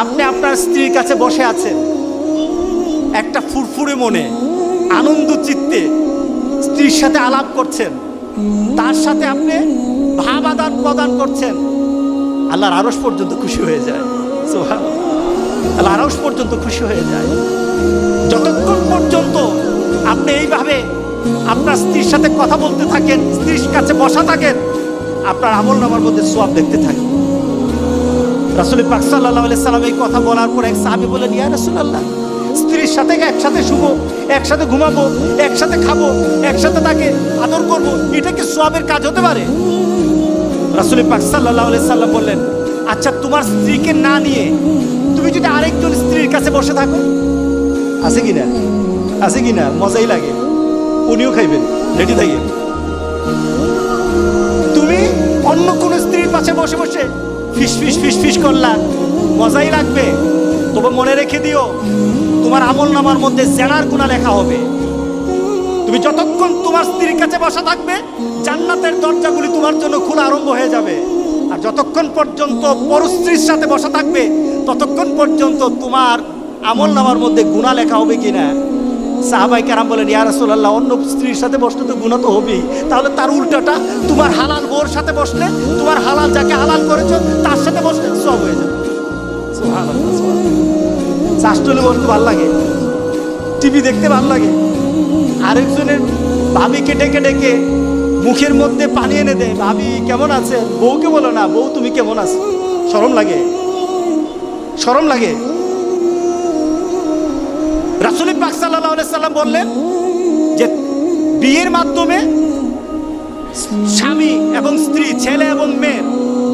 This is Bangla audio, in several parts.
আপনি আপনার স্ত্রীর কাছে বসে আছেন, একটা ফুরফুরে মনে আনন্দ চিত্তে স্ত্রীর সাথে আলাপ করছেন, তার সাথে আপনি ভাব আদান প্রদান করছেন, আল্লাহর আরশ পর্যন্ত খুশি হয়ে যায়। সুবহানাল্লাহ, আল্লাহর আরশ পর্যন্ত খুশি হয়ে যায়। যতক্ষণ পর্যন্ত আপনি এইভাবে আপনার স্ত্রীর সাথে কথা বলতে থাকেন, স্ত্রীর কাছে বসা থাকেন, আপনার আমলনামার মধ্যে সওয়াব দেখতে থাকেন। রাসূল পাক সাল্লাল্লাহু আলাইহি সাল্লাম এই কথা বলার পর এক সাহাবী বলেন, ইয়া রাসূলুল্লাহ, স্ত্রীর সাথে একসাথে শুবো, একসাথে ঘুমাবো, একসাথে খাবো, একসাথে তাকে আদর করবো, এটা কি সওয়াবের কাজ হতে পারে? রাসূল পাক সাল্লাল্লাহু আলাইহি সাল্লাম বললেন, আচ্ছা তোমার স্ত্রীকে না নিয়ে তুমি যদি আরেকজন স্ত্রীর কাছে বসে থাকো, আছে কিনা? আছে কিনা? মজাই লাগে, উনিও খাইবেন, রেডি থাকেন। তুমি অন্য কোন স্ত্রীর পাশে বসে বসে ফিস ফিস ফিস ফিস করলা, মজাই লাগবে, তবে মনে রেখে দিও তোমার আমলনামার মধ্যে জেনার গুনাহ লেখা হবে। তুমি যতক্ষণ তোমার স্ত্রীর কাছে বসা থাকবে, জান্নাতের দরজাগুলি তোমার জন্য খোলা আরম্ভ হয়ে যাবে। আর যতক্ষণ পর্যন্ত পরস্ত্রীর সাথে বসা থাকবে, ততক্ষণ পর্যন্ত তোমার আমলনামার মধ্যে গুনাহ লেখা হবে কিনা। সাহাবায়ে কেরাম বলেন, ইয়া রাসূলুল্লাহ, অন্য স্ত্রীর সাথে বসলে তো গুনাহ তো হবেই, তাহলে তার উল্টাটা তোমার হালাল বউর সাথে বসলে, তোমার হালাল যাকে হালাল করেছো তার সাথে বসলে সওয়াব হয়ে যাবে। সুবহানাল্লাহ, সুবহানাল্লাহ। চাষটলে বসতে ভালো লাগে, টিভি দেখতে ভালো লাগে, আরেকজনের ভাবিকে ডেকে ডেকে মুখের মধ্যে পানি এনে দেয়, ভাবি কেমন আছে, বউকে বলো না, বউ তুমি কেমন আছো, শরম লাগে, শরম লাগে। রাসূল পাক সাল্লাল্লাহু আলাইহি সাল্লাম বললেন যে বিয়ের মাধ্যমে স্বামী এবং স্ত্রী, ছেলে এবং মেয়ে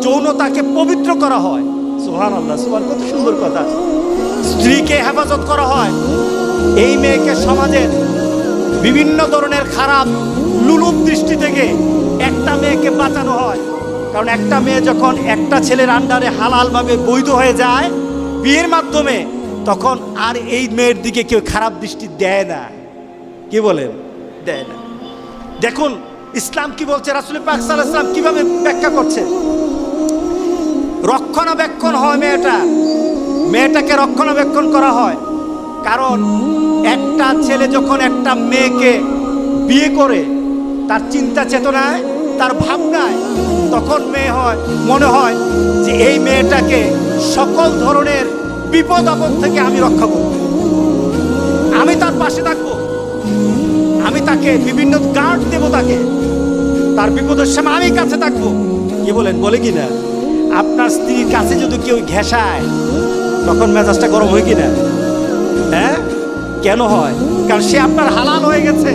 যৌনতাকে পবিত্র করা হয়। সুবহানাল্লাহ, সুবহান, কত সুন্দর কথা। স্ত্রীকে হেফাজত করা হয়, এই মেয়েকে সমাজের বিভিন্ন ধরনের খারাপ লুলুপ দৃষ্টি থেকে একটা মেয়েকে বাঁচানো হয়। কারণ একটা মেয়ে যখন একটা ছেলের আন্ডারে হালালভাবে বৈধ হয়ে যায় বিয়ের মাধ্যমে, তখন আর এই মেয়ের দিকে কেউ খারাপ দৃষ্টি দেয় না। কি বলেন? দেয় না। দেখুন ইসলাম কি বলছে, রাসূল পাক সাল্লাল্লাহু আলাইহি ওয়াসাল্লাম কিভাবে ব্যাখ্যা করছে। রক্ষণাবেক্ষণ হয় মেয়েটাকে রক্ষণাবেক্ষণ করা হয়। কারণ একটা ছেলে যখন একটা মেয়েকে বিয়ে করে, তার চিন্তা চেতনায়, তার ভাবনায়, তখন মনে হয় যে এই মেয়েটাকে সকল ধরনের বিপদ আপদ থেকে আমি রক্ষা করব, আমি তার পাশে থাকবো, আমি তাকে বিভিন্ন গার্ড দেবো, তার বিপদের সময় আমি কাছে থাকবো। কি বলেন? বলে কিনা? আপনার স্ত্রীর কাছে যদি কেউ ঘেঁষায়, তখন মেজাজটা গরম হয় কিনা? হ্যাঁ, কেন হয়? কারণ সে আপনার হালাল হয়ে গেছে।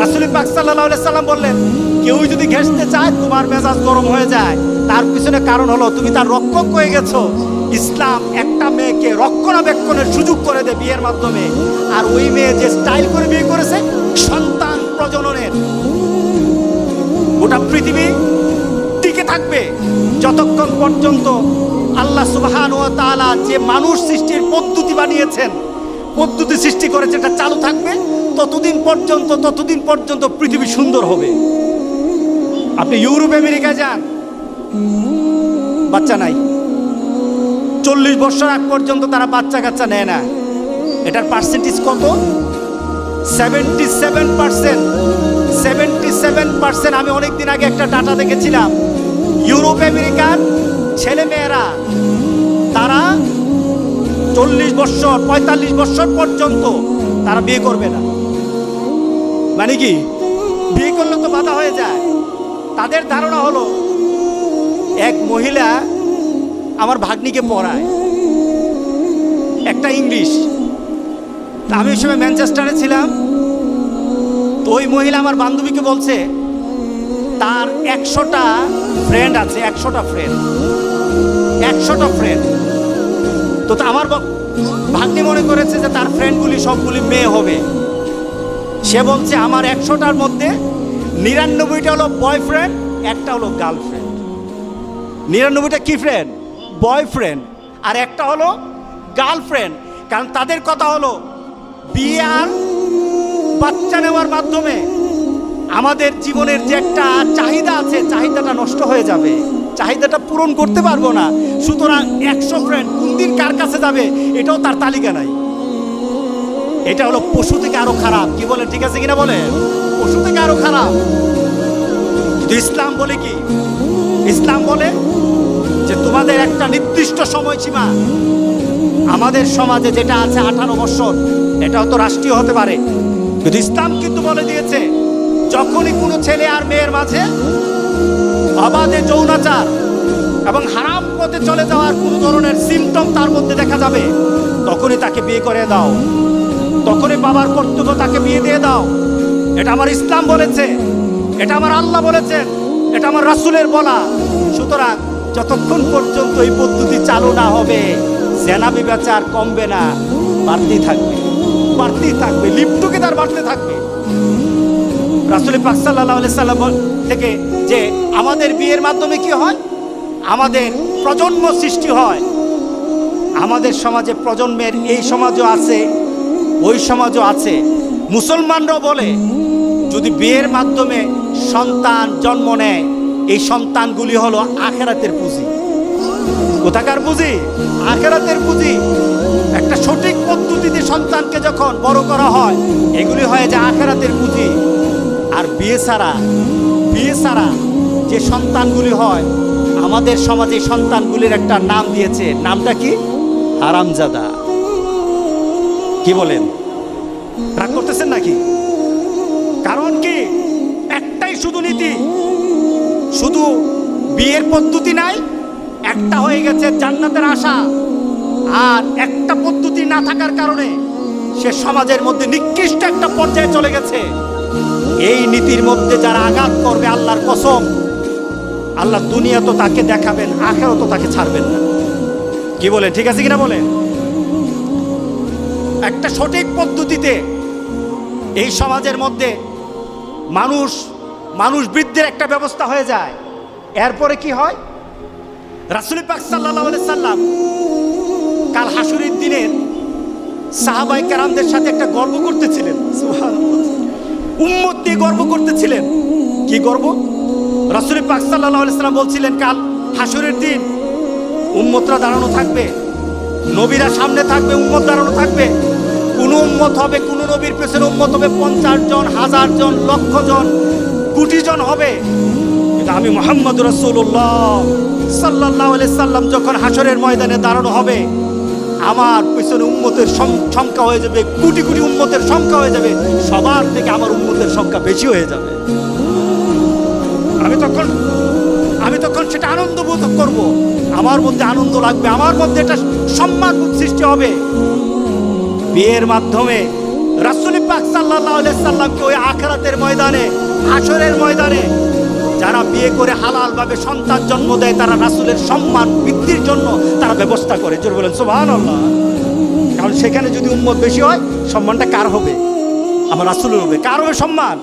রাসূল পাক সাল্লাল্লাহু আলাইহি সাল্লাম বললেন, কেউ যদি ঘেঁষতে চায় তোমার মেজাজ গরম হয়ে যায়, তার পিছনে কারণ হলো তুমি তার রক্ষক হয়ে গেছো। ইসলাম একটা মেয়েকে রক্ষণাবেক্ষণের সুযোগ করে দেয় বিয়ের মাধ্যমে। আর ওই মেয়ে যে স্টাইল করে বিয়ে করেছে, সন্তান প্রজননের, গোটা পৃথিবী টিকে থাকবে যতক্ষণ পর্যন্ত আল্লাহ সুবহানাহু ওয়া তাআলা যে মানুষ সৃষ্টির পদ্ধতি বানিয়েছেন, পদ্ধতি সৃষ্টি করেছে, এটা চালু থাকবে ততদিন পর্যন্ত পৃথিবী সুন্দর হবে। আপনি ইউরোপ আমেরিকায় যান, বাচ্চা নাই, 40 বছর আগ পর্যন্ত তারা বাচ্চা কাচ্চা নেয় না। এটার পার্সেন্টেজ কত? 77%। 77%। আমি অনেকদিন আগে একটা ডাটা দেখেছিলাম, ইউরোপ আমেরিকার ছেলে মেয়েরা তারা 40 বছর 45 বছর পর্যন্ত তারা বিয়ে করবে না। মানে কি? বিয়ে করলে তো বাধা হয়ে যায়। তাদের ধারণা হলো, এক মহিলা আমার ভাগ্নিকে পড়ায় একটা ইংলিশ, আমি ওই সময় ম্যানচেস্টারে ছিলাম। তো ওই মহিলা আমার বান্ধবীকে বলছে তার 100টা ফ্রেন্ড আছে, 100টা ফ্রেন্ড। তো আমার ভাগ্নি মনে করেছে যে তার ফ্রেন্ডগুলি সবগুলি মেয়ে হবে। সে বলছে আমার 100টার মধ্যে 99টা হলো বয়ফ্রেন্ড, একটা হলো গার্লফ্রেন্ড। 99টা কি ফ্রেন্ড? বয়ফ্রেন্ড, আর একটা হলো গার্লফ্রেন্ড। কারণ তাদের কথা হলো বিয়ে আর বাচ্চা নেওয়ার মাধ্যমে আমাদের জীবনের যে একটা চাহিদা আছে, চাহিদাটা নষ্ট হয়ে যাবে। চাহিদাটা পূরণ করতে পারবো না। সুতরাং 100 ফ্রেন্ড কোন দিন কার কাছে যাবে এটাও তার তালিকা নাই। এটা হলো পশু থেকে আরো খারাপ। কি বলেন, ঠিক আছে কিনা বলেন? পশু থেকে আরো খারাপ। কিন্তু ইসলাম বলে কি? ইসলাম বলে যে তোমাদের একটা নির্দিষ্ট সময়সীমা, আমাদের সমাজে যেটা আছে 18 বছর, এটা হয়তো রাষ্ট্রীয় হতে পারে, কিন্তু ইসলাম কিন্তু বলে দিয়েছে যখনই কোনো ছেলে আর মেয়ের মাঝে অবাধে যৌনাচার এবং হারাম পথে চলে যাওয়ার কোন ধরনের সিমটম তার মধ্যে দেখা যাবে, তখনই তাকে বিয়ে করে দাও, তখনই বাবার কর্তব্য তাকে বিয়ে দিয়ে দাও। এটা আমার ইসলাম বলেছে, এটা আমার আল্লাহ বলেছেন, এটা আমার রাসূলের বলা। সুতরাং যতক্ষণ পর্যন্ত এই পদ্ধতি চালু না হবে, জেনা ব্যভিচার কমবে না, বাড়তেই থাকবে, বাড়তেই থাকবে, লিপ্টকে তার বাড়তে থাকবে। রাসূল পাক সাল্লাল্লাহু আলাইহি সাল্লাম থেকে যে আমাদের বিয়ের মাধ্যমে কি হয়, আমাদের প্রজন্ম সৃষ্টি হয়। আমাদের সমাজে প্রজন্মের এই সমাজও আছে, ওই সমাজও আছে। মুসলমানরাও বলে যদি বিয়ের মাধ্যমে সন্তান জন্ম নেয়, এই সন্তানগুলি হলো আখিরাতের পুঁজি। কোথাকার পুঁজি? আখিরাতের পুঁজি। একটা সঠিক পদ্ধতিতে সন্তানকে যখন বড় করা হয়, এগুলি হয় যে আখিরাতের পুঁজি। আর বিয়ে ছাড়া যে সন্তানগুলি হয়, আমাদের সমাজে সন্তানগুলির একটা নাম দিয়েছে, নামটা কি? হারামজাদা। কি বলেন, রাগ করতেছেন নাকি? কারণ কি? একটাই শুধু নীতি, শুধু বিয়ের পদ্ধতি নাই, একটা হয়ে গেছে জান্নাতের আশা। আর একটা পদ্ধতি না থাকার কারণে সে সমাজের মধ্যে নিকৃষ্ট একটা পর্যায়ে চলে গেছে। এই নীতির মধ্যে যারা আঘাত করবে, আল্লাহর কসম, আল্লাহ দুনিয়া তো তাকে দেখাবেন, আখিরাত তো তাকে ছাড়বেন না। কি বলেন, ঠিক আছে কিনা বলেন? একটা সঠিক পদ্ধতিতে এই সমাজের মধ্যে মানুষ বৃদ্ধির একটা ব্যবস্থা হয়ে যায়। এরপরে কি হয়? রাসূল পাক সাল্লাল্লাহু আলাইহি সাল্লাম কাল হাসুরের দিনের সাহাবায়ে কেরামদের সাথে একটা গর্ব করতেছিলেন। সুবহানাল্লাহ, উম্মত দিয়ে গর্ব করতেছিলেন। কি গর্ব? রাসূল পাক সাল্লাল্লাহু আলাইহি সাল্লাম বলছিলেন কাল হাসুরের দিন উম্মতরা দাঁড়ানো থাকবে, নবীরা সামনে থাকবে, উম্মত দাঁড়ানো থাকবে। কোন উম্মত হবে, কোন নবীর পেছনে উম্মত হবে 50 জন, 1000 জন, লক্ষ জন, কোটি জন হবে। কিন্তু আমি মুহাম্মদ রাসূলুল্লাহ সাল্লাল্লাহু আলাইহি সাল্লাম যখন হাসরের ময়দানে দাঁড়ানো হবে, আমার পেছনে উম্মতের সংখ্যা হয়ে যাবে কোটি কোটি, উম্মতের সংখ্যা হয়ে যাবে সবার থেকে আমার উম্মতের সংখ্যা বেশি হয়ে যাবে। আমি তখন সেটা আনন্দ বোধ করব, আমার মধ্যে আনন্দ লাগবে, আমার মধ্যে একটা সম্মান সৃষ্টি হবে। বিয়ের মাধ্যমে রাসূল পাক সাল্লাল্লাহু আলাইহি সাল্লামকে ওই আখিরাতের ময়দানে, হাসরের ময়দানে যারা বিয়ে করে হালালভাবে সন্তান জন্ম দেয়, তারা রাসূলের সম্মান বৃদ্ধির জন্য তারা ব্যবস্থা করে। জোরে বলেন সুবহানাল্লাহ। কারণ সেখানে যদি উম্মত বেশি হয়, সম্মানটা কার হবে? আমার রাসূলের হবে। কার হবে সম্মান?